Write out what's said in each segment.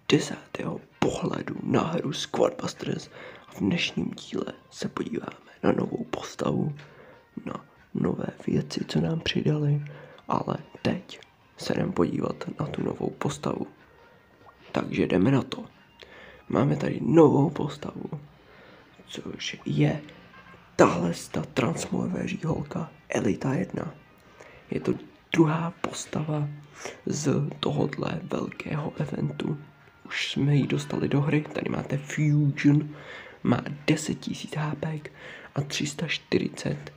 10. pohledu na hru Squadbusters a v dnešním díle se podíváme na novou postavu, na nové věci, co nám přidali, ale teď se jdeme podívat na tu novou postavu. Takže jdeme na to. Máme tady novou postavu, což je tahle transmoveří holka Elita 1. Je to druhá postava z tohohle velkého eventu. Už jsme ji dostali do hry, tady máte Fusion, má 10 000 HP a 340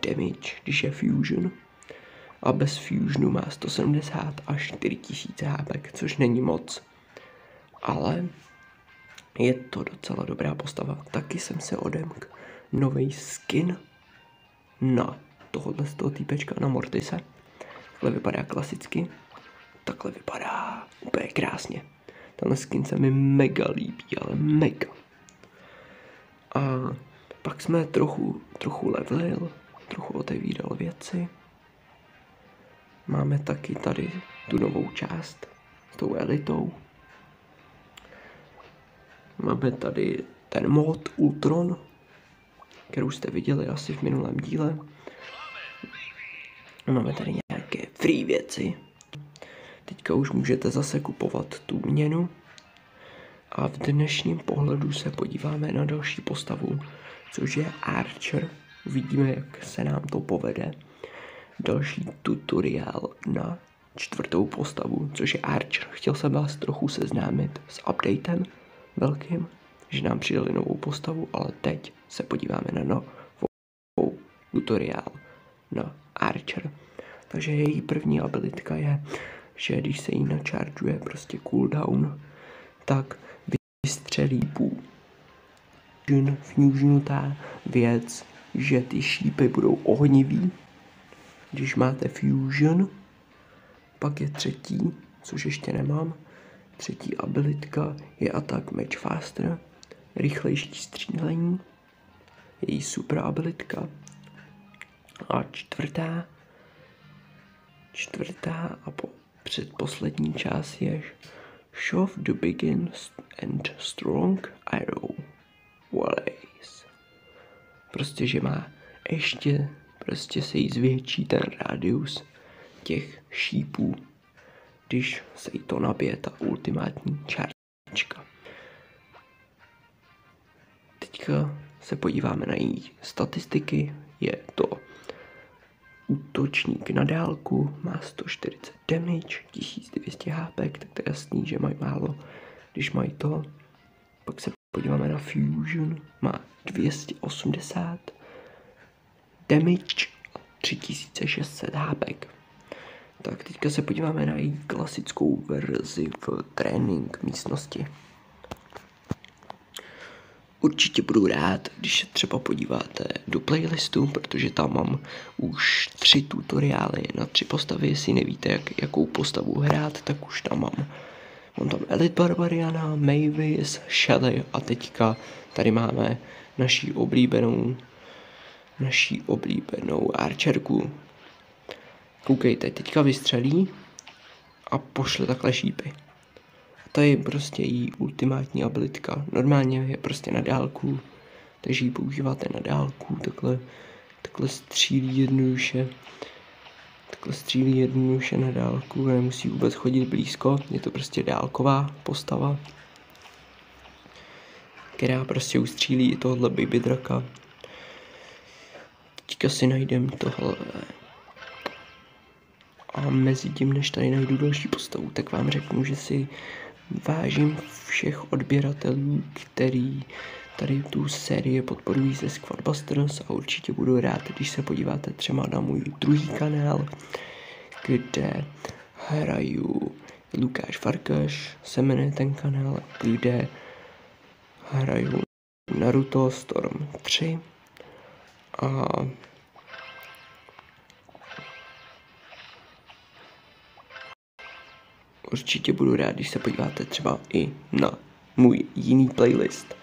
damage, když je Fusion. A bez Fusionu má 170 až 4000 HP, což není moc. Ale je to docela dobrá postava. Taky jsem se odemkl nový skin na tohohle z toho týpečka, na Mortise. Takhle vypadá klasicky, takhle vypadá úplně krásně. Tenhle skin se mi mega líbí, ale mega. A pak jsme trochu levelil, trochu otevíral věci. Máme taky tady tu novou část s tou elitou. Máme tady ten mod Ultron, kterou jste viděli asi v minulém díle. Máme tady nějaké free věci. Teďka už můžete zase kupovat tu měnu. A v dnešním pohledu se podíváme na další postavu, což je Archer. Uvidíme, jak se nám to povede. Další tutoriál na 4. postavu, což je Archer. Chtěl jsem vás trochu seznámit s updatem velkým, že nám přidali novou postavu, ale teď se podíváme na novou tutoriál na Archer. Takže její první abilitka je, že když se jí načaržuje prostě cooldown, tak vystřelí půl. Fusionutá věc, že ty šípy budou ohnivý, když máte Fusion. Pak je třetí, což ještě nemám. Třetí abilitka je Attack Match Faster, rychlejší střílení, její super abilitka. A čtvrtá a předposlední část je Shove the Big and Strong Arrow Wallace. Prostě, že má ještě, prostě se jí zvětší ten rádius těch šípů, když se jí to nabije, ta ultimátní čárčka. Teďka se podíváme na její statistiky. Je to útočník na dálku, má 140 damage, 1200 HP, tak to je jasný, že mají málo, když mají to. Pak se podíváme na Fusion, má 280 damage a 3600 HP. Tak teďka se podíváme na její klasickou verzi v trénink místnosti. Určitě budu rád, když se třeba podíváte do playlistu, protože tam mám už 3 tutoriály na 3 postavy. Jestli nevíte, jakou postavu hrát, tak už tam mám. Mám tam Elite Barbariana, Mavis, Shelly a teďka tady máme naší oblíbenou Archerku. Koukejte, teďka vystřelí a pošle takhle šípy. To je prostě její ultimátní abilitka. Normálně je prostě na dálku, takže ji používáte na dálku, takhle střílí jednoduše na dálku, nemusí vůbec chodit blízko, je to prostě dálková postava, která prostě ustřílí i tohle baby draka. Teďka si najdem tohle. A mezi tím, než tady najdu další postavu, tak vám řeknu, že si vážím všech odběratelů, který tady tu sérii podporují ze Squadbusters a určitě budu rád, když se podíváte třeba na můj druhý kanál, kde hraju Lukáš Farkaš, se jmenuje ten kanál, kde hraju Naruto Storm 3 a určitě budu rád, když se podíváte třeba i na můj jiný playlist.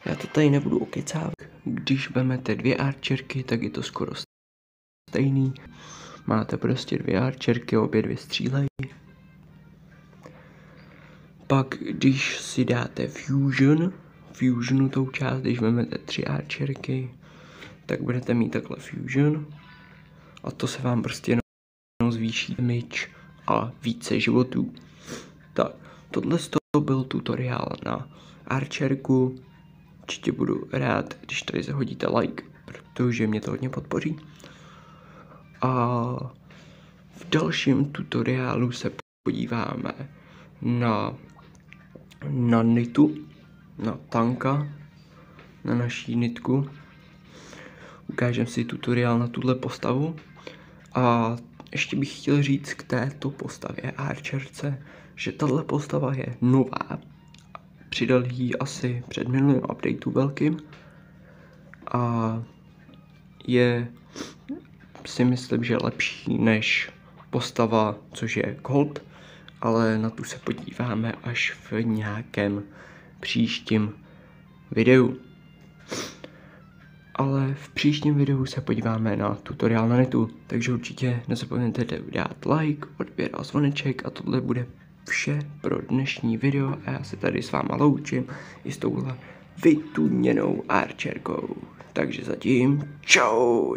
Já to tady nebudu okecávat. Když vezmete 2 archerky, tak je to skoro stejný. Máte prostě 2 archerky, obě 2 střílejí. Pak, když si dáte Fusionu tou část, když vezmete 3 archerky, tak budete mít takhle Fusion. A to se vám prostě jenom zvýší damage a více životů. Tak, tohle byl tutoriál na archerku. Určitě budu rád, když tady zahodíte like, protože mě to hodně podpoří. A v dalším tutoriálu se podíváme na nitu, na tanka, na naší nitku. Ukážeme si tutoriál na tuhle postavu. A ještě bych chtěl říct k této postavě archerce, že tahle postava je nová. Přidal ji asi před minulým updateu velkým. A je, si myslím, že lepší než postava, což je Colt, ale na tu se podíváme až v nějakém příštím videu. Ale v příštím videu se podíváme na tutoriál na netu, takže určitě nezapomeňte dát like, odběr a zvoneček a tohle bude vše pro dnešní video a já se tady s váma loučím i s touhle vytuněnou archerkou. Takže zatím čau!